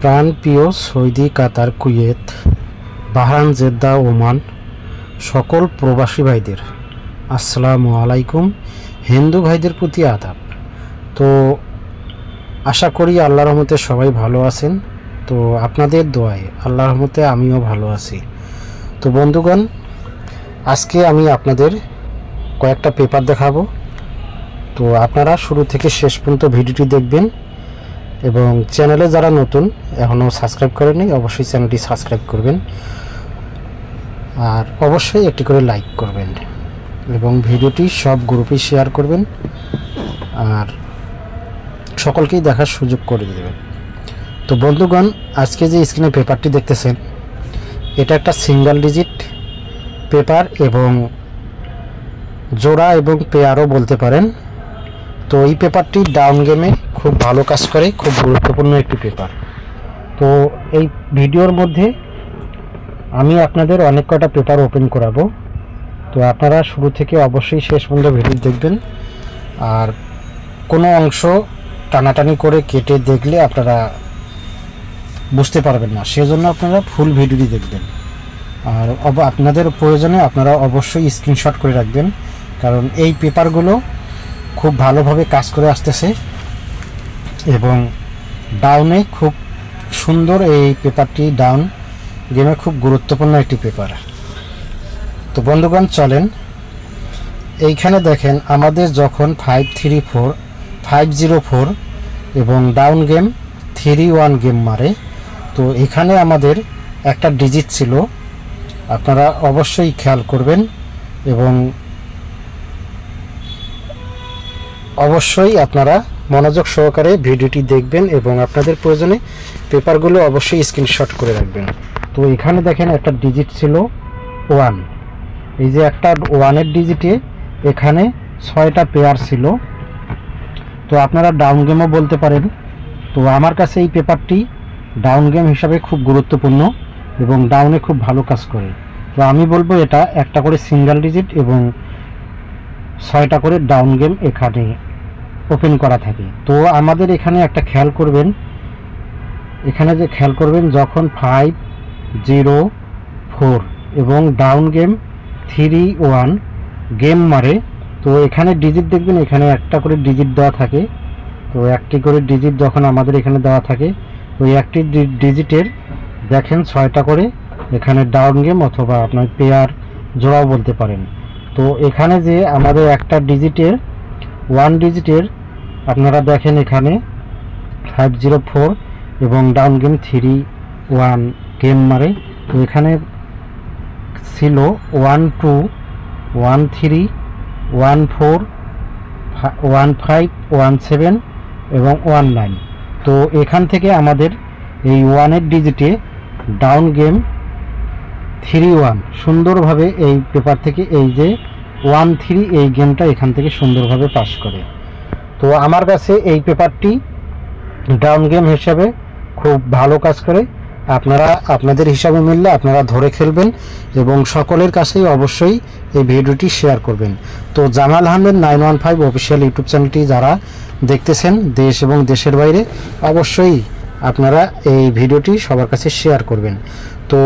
প্রাণপ্রিয় সৌদি, কাতার, Kuwait, Bahrain, Jeddah, Oman সকল প্রবাসী ভাইদের আসসালামু আলাইকুম। হিন্দু ভাইদের প্রতি আদাব। তো আশা করি আল্লাহর রহমতে সবাই ভালো আছেন। তো আপনাদের দোয়ায় আল্লাহর রহমতে আমিও ভালো আছি। তো বন্ধুগণ, আজকে আমি আপনাদের কয়েকটা পেপার দেখাবো। তো আপনারা শুরু থেকে শেষ পর্যন্ত ভিডিওটি দেখবেন এবং চ্যানেলে যারা নতুন এখনও সাবস্ক্রাইব করেনি অবশ্যই চ্যানেলটি সাবস্ক্রাইব করবেন আর অবশ্যই একটি করে লাইক করবেন এবং ভিডিওটি সব গ্রুপে শেয়ার করবেন আর সকলকেই দেখার সুযোগ করে দেবেন। তো বন্ধুগণ, আজকে যে স্ক্রিনে পেপারটি দেখতেছেন এটা একটা সিঙ্গেল ডিজিট পেপার এবং জোড়া এবং পেয়ারও বলতে পারেন। তো এই পেপারটি ডাউন গেমে খুব ভালো কাজ করে, খুব গুরুত্বপূর্ণ একটি পেপার। তো এই ভিডিওর মধ্যে আমি আপনাদের অনেক কটা পেপার ওপেন করাবো। তো আপনারা শুরু থেকে অবশ্যই শেষ পর্যন্ত ভিডিও দেখবেন আর কোনো অংশ টানাটানি করে কেটে দেখলে আপনারা বুঝতে পারবেন না, সেজন্য আপনারা ফুল ভিডিওটি দেখবেন। আর আপনাদের প্রয়োজনে আপনারা অবশ্যই স্ক্রিনশট করে রাখবেন, কারণ এই পেপারগুলো খুব ভালোভাবে কাজ করে আসতেছে এবং ডাউনে খুব সুন্দর। এই পেপারটি ডাউন গেমে খুব গুরুত্বপূর্ণ একটি পেপার। তো বন্ধুগণ চলেন, এইখানে দেখেন আমাদের যখন 504 এবং ডাউন গেম 3-1 গেম মারে, তো এখানে আমাদের একটা ডিজিট ছিল, আপনারা অবশ্যই খেয়াল করবেন এবং অবশ্যই আপনারা মনোযোগ সহকারে ভিডিওটি দেখবেন এবং আপনাদের প্রয়োজনে পেপারগুলো অবশ্যই স্ক্রিনশট করে রাখবেন। তো এখানে দেখেন একটা ডিজিট ছিল 1, এই যে একটা 1-এর ডিজিটে এখানে 6টা পেয়ার ছিল। তো আপনারা ডাউন গেমও বলতে পারেন। তো আমার কাছে এই পেপারটি ডাউন গেম হিসাবে খুব গুরুত্বপূর্ণ এবং ডাউনে খুব ভালো কাজ করে। তো আমি বলবো এটা একটা করে সিঙ্গেল ডিজিট এবং 6টা করে ডাউন গেম এখানে ওপেন করা থাকে। তো আমাদের এখানে একটা খেয়াল করবেন, এখানে যে খেয়াল করবেন যখন 504 এবং ডাউন গেম 3-1 গেম মারে, তো এখানে ডিজিট দেখবেন এখানে একটা করে ডিজিট দেওয়া থাকে। তো একটি করে ডিজিট যখন আমাদের এখানে দেওয়া থাকে, ওই একটি ডিজিটের দেখেন 6টা করে এখানে ডাউন গেম অথবা আপনার পেয়ার জোড়াও বলতে পারেন। তো এখানে যে আমাদের একটা ডিজিটের 1 ডিজিটের আপনারা দেখেন এখানে 504 এবং ডাউন গেম 3-1 গেম মারে। তো এখানে ছিল 12, 13, 14, 15, 17 এবং 19। তো এখান থেকে আমাদের এই 1-এর ডিজিটে ডাউন গেম 3-1 সুন্দরভাবে এই পেপার থেকে এই যে 1-3 এই গেমটা এখান থেকে সুন্দরভাবে পাস করে। তো আমার কাছে এই পেপারটি ডাউন গেম হিসাবে খুব ভালো কাজ করে। আপনারা আপনাদের হিসাবে মিললে আপনারা ধরে খেলবেন এবং সকলের কাছেই অবশ্যই এই ভিডিওটি শেয়ার করবেন। তো জামাল আহমেদ 915 অফিসিয়াল ইউটিউব চ্যানেলটি যারা দেখতেছেন দেশ এবং দেশের বাইরে, অবশ্যই আপনারা এই ভিডিওটি সবার কাছে শেয়ার করবেন। তো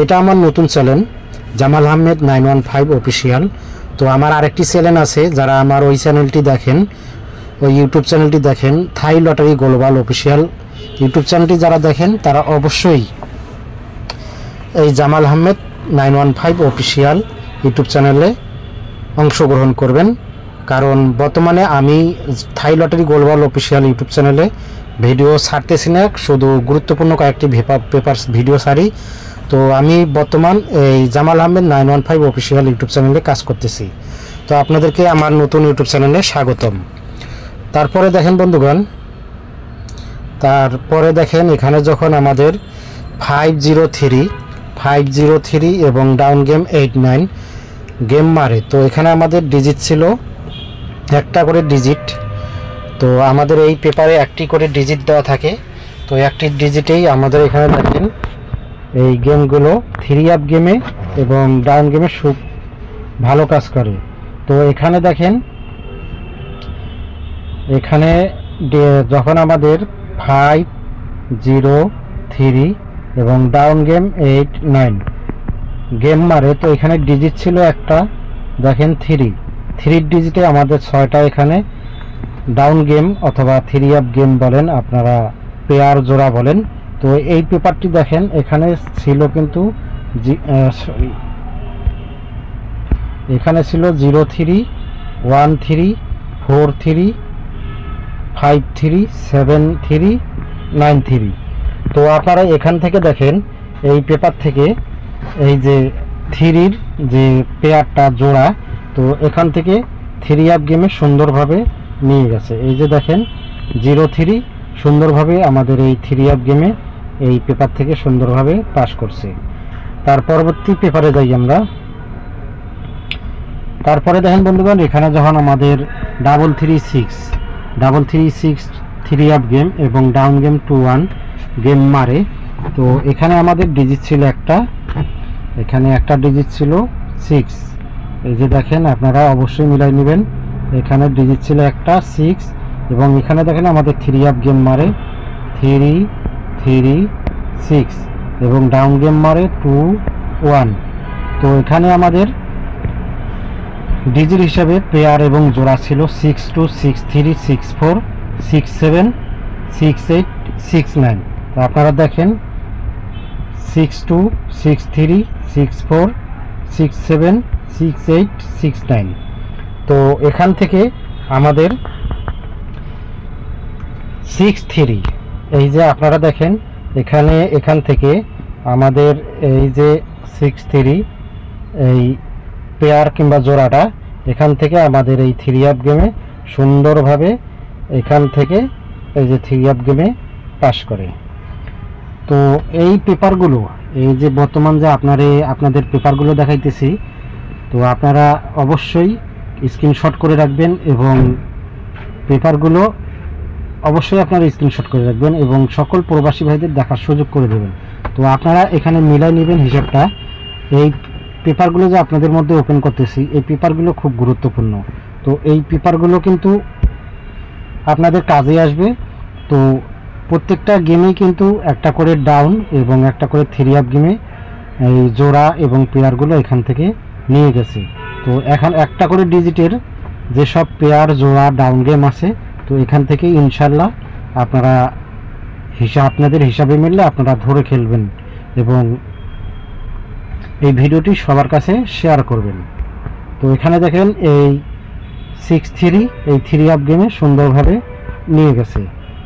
এটা আমার নতুন চ্যানেল জামাল আহমেদ 915 অফিসিয়াল। তো আমার আরেকটি চ্যানেল আছে, যারা আমার ওই চ্যানেলটি দেখেন, ওই ইউটিউব চ্যানেলটি দেখেন, থাই লটারি গ্লোবাল অফিসিয়াল ইউটিউব চ্যানেলটি যারা দেখেন তারা অবশ্যই এই জামাল আহমেদ 915 অফিসিয়াল ইউটিউব চ্যানেলে অংশগ্রহণ করবেন, কারণ বর্তমানে আমি থাই লটারি গ্লোবাল অফিসিয়াল ইউটিউব চ্যানেলে ভিডিও ছাড়তেছি না, শুধু গুরুত্বপূর্ণ কয়েকটি পেপার ভিডিও ছাড়ি। তো আমি বর্তমান এই জামাল আহমেদ 915 অফিসিয়াল ইউটিউব চ্যানেলে কাজ করতেছি। তো আপনাদেরকে আমার নতুন ইউটিউব চ্যানেলে স্বাগতম। তারপরে দেখেন বন্ধুগণ, তারপরে দেখেন এখানে যখন আমাদের 503 এবং ডাউন গেম 8-9 গেম মারে, তো এখানে আমাদের ডিজিট ছিল একটা করে ডিজিট। তো আমাদের এই পেপারে একটি করে ডিজিট দেওয়া থাকে। তো একটি ডিজিটেই আমাদের এখানে দেখেন এই গেমগুলো 3-up গেমে এবং ডাউন গেমে খুব ভালো কাজ করে। তো এখানে দেখেন এখানে যখন আমাদের 5-0 3 এবং ডাউন গেম 8 9 গেম মারে। তো এখানে ডিজিট ছিল একটা, দেখেন 3 ডিজিটে আমাদের 6টা এখানে ডাউন গেম অথবা 3 আপ গেম বলেন আপনারা, পেয়ার জোড়া বলেন। তো এই পেপারটি দেখেন এখানে ছিল কিন্তু এখানে ছিল 0 3 1 3 4 3 5 3 7 3 9 3। তো আপনারা এখান থেকে দেখেন এই পেপার থেকে এই যে 3-র যে পেয়ারটা জোড়া, তো এখান থেকে 3 আপ গেমে সুন্দরভাবে নিয়ে গেছে। এই যে দেখেন 0 3 সুন্দরভাবে আমাদের এই 3 আপ গেমে এই পেপার থেকে সুন্দরভাবে পাস করছে। তার পরবর্তী পেপারে যাই আমরা। তারপরে দেখেন বন্ধুগণ, এখানে যখন আমাদের 3 3 আপ গেম এবং ডাউন গেম 2 1 গেম মারে, তো এখানে আমাদের ডিজিট ছিল একটা, এখানে একটা ডিজিট ছিল 6। এই যে দেখেন আপনারা অবশ্যই মিলাই নেবেন, এখানে ডিজিট ছিল একটা 6 এবং এখানে দেখেন আমাদের 3 আপ গেম মারে 3 3 6 এবং ডাউন গেম মারে 2 1। তো এখানে আমাদের ডিজিট হিসাবে পেয়ার এবং জোড়া ছিল 6 2 6 3 6 4 6 7 6 8 6 9। তো আপনারা দেখেন 6 2 6 3 6 4 6 7 6 8 6 9। তো এখান থেকে আমাদের 6 3, এই যে আপনারা দেখেন এখান থেকে আমাদের এই যে 6 3 এই পেয়ার কিংবা জোড়াটা এখান থেকে আমাদের এই 3 আপ গেমে সুন্দরভাবে এখান থেকে এই যে 3 আপ গেমে পাস করে। তো এই পেপারগুলো, এই যে বর্তমান যে আপনাদের পেপারগুলো দেখাইতেছি, তো আপনারা অবশ্যই স্ক্রিনশট করে রাখবেন এবং পেপারগুলো অবশ্যই আপনারা স্ক্রিনশট করে রাখবেন এবং সকল প্রবাসী ভাইদের দেখার সুযোগ করে দেবেন। তো আপনারা এখানে মিলাই নেবেন হিসাবটা। এই পেপারগুলো যে আপনাদের মধ্যে ওপেন করতেছি, এই পেপারগুলো খুব গুরুত্বপূর্ণ। তো এই পেপারগুলো কিন্তু আপনাদের কাজে আসবে। তো প্রত্যেকটা গেমেই কিন্তু একটা করে ডাউন এবং একটা করে 3 আপ গেমে এই জোড়া এবং পেয়ারগুলো এখান থেকে নিয়ে গেছে। তো এখন একটা করে ডিজিটের যেসব পেয়ার জোড়া ডাউন গেম আছে, তো এখান থেকে ইনশাল্লাহ আপনারা আপনাদের হিসাবে মিললে আপনারা ধরে খেলবেন এবং এই ভিডিওটি সবার কাছে শেয়ার করবেন। তো এখানে দেখেন এই 6 3 এই 3 আপ গেমে সুন্দরভাবে নিয়ে গেছে।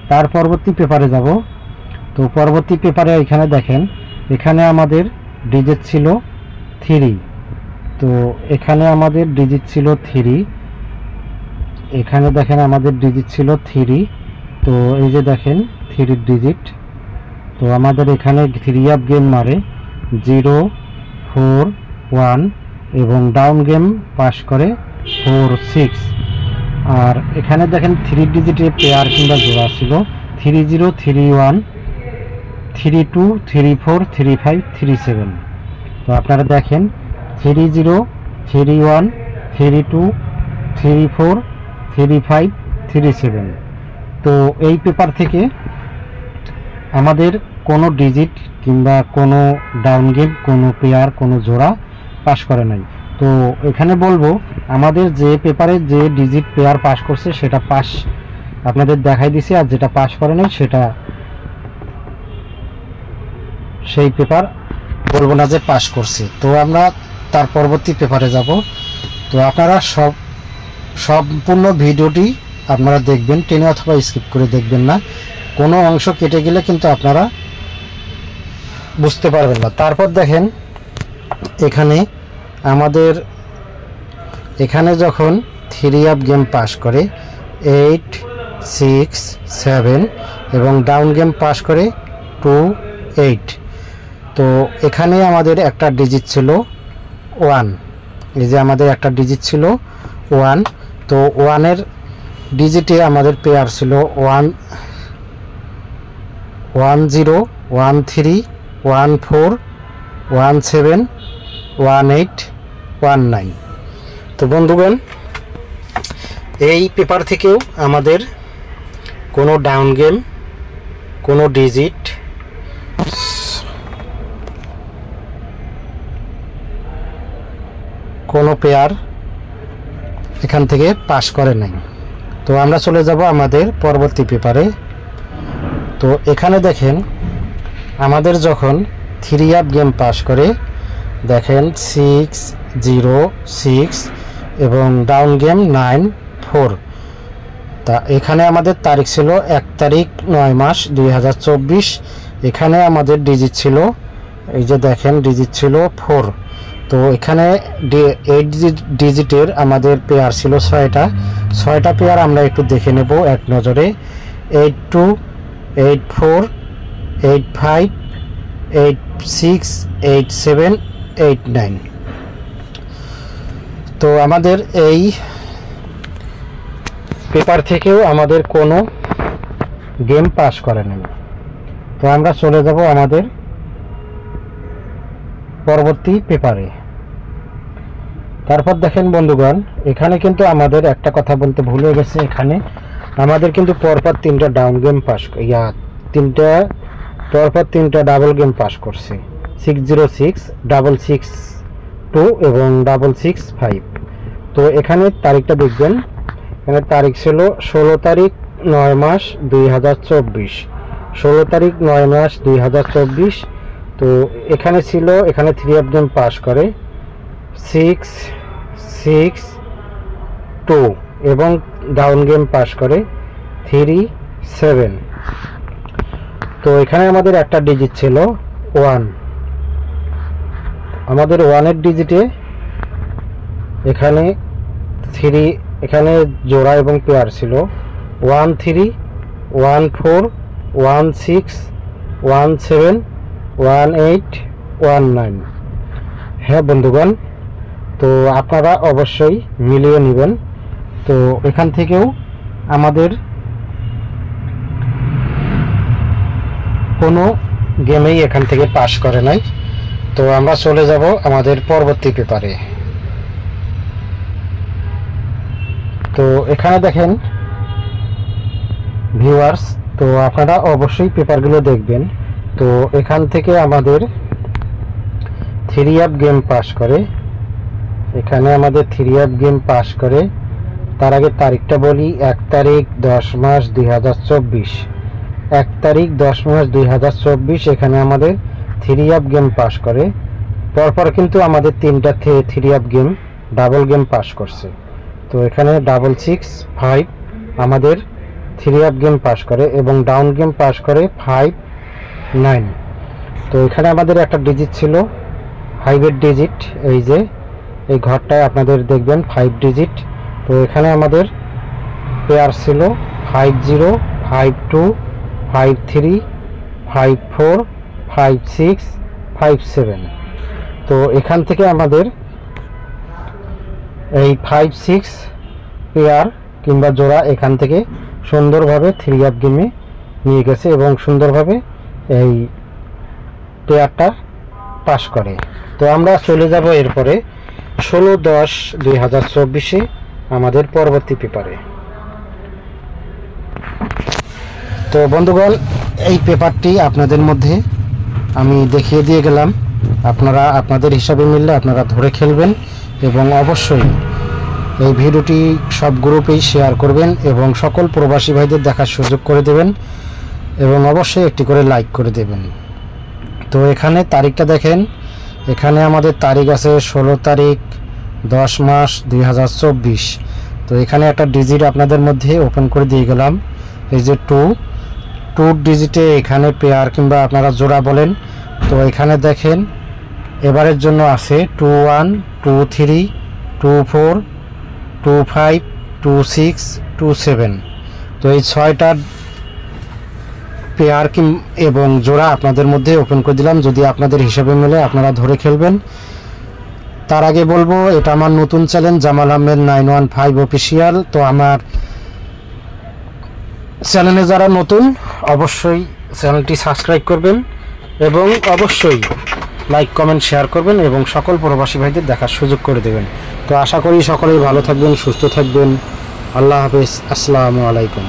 তার পরবর্তী পেপারে যাব। তো পরবর্তী পেপারে এখানে দেখেন এখানে আমাদের ডিজিট ছিল 3। তো এখানে আমাদের ডিজিট ছিল 3, এখানে দেখেন আমাদের ডিজিট ছিল 3। তো এই যে দেখেন 3 ডিজিট। তো আমাদের এখানে 3 আপ গেম মারে 0 4 1 এবং ডাউন গেম পাস করে 4 6। আর এখানে দেখেন 3 ডিজিটের পেয়ার কিংবা জোড়া ছিল 3 0 3 1 3 2 3 4 3 5 3 7। তো আপনারা দেখেন 3 0 3 1 3 2 3 4 3 5 3 7। তো এই পেপার থেকে আমাদের কোনো ডিজিট কিংবা কোনো ডাউন গেম, কোনো পেয়ার, কোনো জোড়া পাস করে নাই। তো এখানে বলবো আমাদের যে পেপারে যে ডিজিট পেয়ার পাস করছে সেটা পাস আপনাদের দেখাই দিছি, আর যেটা পাস করে নাই সেটা সেই পেপার বলবো না যে পাস করছে। তো আমরা তার পরবর্তী পেপারে যাব। তো আপনারা সম্পূর্ণ ভিডিওটি আপনারা দেখবেন, টেনে অথবা স্কিপ করে দেখবেন না। কোনো অংশ কেটে গেলে কিন্তু আপনারা বুঝতে পারবেন না। তারপর দেখেন এখানে আমাদের এখানে যখন 3 আপ গেম পাস করে 8 6 7 এবং ডাউন গেম পাস করে 2 8। তো এখানে আমাদের একটা ডিজিট ছিল 1, এই যে আমাদের একটা ডিজিট ছিল 1। তো 1-এর ডিজিটে আমাদের পেয়ার ছিল 1 1 0 1 3 1 4 1 7 1 8 1 9। তো বন্ধুগণ, এই পেপার থেকেও আমাদের কোনো ডাউন গেম, কোনো ডিজিট কোনো পেয়ার এখান থেকে পাস করে নাই। তো আমরা চলে যাব আমাদের পরবর্তী পেপারে। তো এখানে দেখেন আমাদের যখন 3 আপ গেম পাস করে, দেখেন 6, 0, 6 এবং ডাউন গেম 9, 4। তা এখানে আমাদের তারিখ ছিল 1 তারিখ 9 মাস 2024। এখানে আমাদের ডিজিট ছিল, এই যে দেখেন ডিজিট ছিল 4। তো এখানে 8 ডিজিটের আমাদের পেয়ার ছিল 6টা পেয়ার আমরা একটু দেখে নেব এক নজরে। 82, 84, 85, 86, 87, 89। তো আমাদের এই পেপার থেকেও আমাদের কোনো গেম পাস করে নাই। তো আমরা চলে যাব আমাদের পরবর্তী পেপারে। তারপর দেখেন বন্ধুগণ, এখানে কিন্তু আমাদের একটা কথা বলতে ভুলে গেছে, এখানে আমাদের কিন্তু পরপর 3টা ডাউন গেম পাস, পরপর 3টা ডাবল গেম পাস করছে, 606, 662 এবং 665। তো এখানে তারিখটা দেখবেন, এখানে তারিখ ছিল 16 তারিখ 9 মাস 2024, 16 তারিখ 9 মাস 2024। তো এখানে ছিল, এখানে 3 আপ গেম পাস করে 6, 6, 2 এবং ডাউন গেম পাস করে 3, 7। তো এখানে আমাদের একটা ডিজিট ছিল 1। আমাদের 1-এর ডিজিটে এখানে 3, এখানে জোড়া এবং পেয়ার ছিল 1, 3, 1, 4, 1, 6, 1, 7, 1, 8, 1, 9। হ্যাঁ বন্ধুগণ, তো আপনারা অবশ্যই মিলিয়ে নেবেন। তো এখান থেকেও আমাদের কোনো গেমেই এখান থেকে পাস করে নাই। তো আমরা চলে যাব আমাদের পরবর্তী পেপারে। তো এখানে দেখেন ভিউয়ার্স, তো আপনারা অবশ্যই পেপারগুলো দেখবেন। তো এখান থেকে আমাদের 3 আপ গেম পাস করে, এখানে আমাদের 3 আপ গেম পাস করে। তার আগে তারিখটা বলি, 1 তারিখ 10 মাস 2024, 1 তারিখ 10 মাস 2024 এখানে আমাদের 3 আপ গেম পাস করে। পরপর কিন্তু আমাদের 3টা 3 up game double game pass করছে। তো এখানে 665 আমাদের 3 আপ গেম পাস করে এবং ডাউন গেম পাস করে 5, 9। তো এখানে আমাদের একটা ডিজিট ছিল 5-এর ডিজিট, এই যে এই ঘরটায় আপনাদের দেখবেন 5 ডিজিট। তো এখানে আমাদের পেয়ার ছিল 50, 52, 53, 54, 56, 57। তো এখান থেকে আমাদের এই 5, 6 পেয়ার কিংবা জোড়া এখান থেকে সুন্দরভাবে 3 আপ গেমে নিয়ে গেছে এবং সুন্দরভাবে এই পেয়ারটা পাস করে। তো আমরা চলে যাব এরপরে 16/10/2024 আমাদের পরবর্তী পেপারে। তো বন্ধুগণ, এই পেপারটি আপনাদের মধ্যে আমি দেখিয়ে দিয়ে গেলাম। আপনারা আপনাদের হিসাবে মিললে আপনারা ধরে খেলবেন এবং অবশ্যই এই ভিডিওটি সব গ্রুপেই শেয়ার করবেন এবং সকল প্রবাসী ভাইদের দেখার সুযোগ করে দেবেন এবং অবশ্যই একটি করে লাইক করে দেবেন। তো এখানে তারিখটা দেখেন, এখানে আমাদের তারিখ আছে 16 তারিখ 10 মাস 2024। তো এখানে একটা ডিজিট আপনাদের মধ্যে ওপেন করে দিয়ে গেলাম, এই যে 2 ডিজিটে এখানে পেয়ার কিংবা আপনারা জোড়া বলেন। তো এখানে দেখেন এবারের জন্য আছে 21, 23, 24, 25, 26, 27। তো এই 6টা পেয়ার এবং জোড়া আপনাদের মধ্যে ওপেন করে দিলাম। যদি আপনাদের হিসাবে মিলে আপনারা ধরে খেলবেন। তার আগে বলবো, এটা আমার নতুন চ্যানেল জামাল আহমেদ 915 অফিসিয়াল। তো আমার চ্যানেলে যারা নতুন অবশ্যই চ্যানেলটি সাবস্ক্রাইব করবেন এবং অবশ্যই লাইক কমেন্ট শেয়ার করবেন এবং সকল প্রবাসী ভাইদের দেখার সুযোগ করে দেবেন। তো আশা করি সকলেই ভালো থাকবেন, সুস্থ থাকবেন। আল্লাহ হাফেজ, আসসালামু আলাইকুম।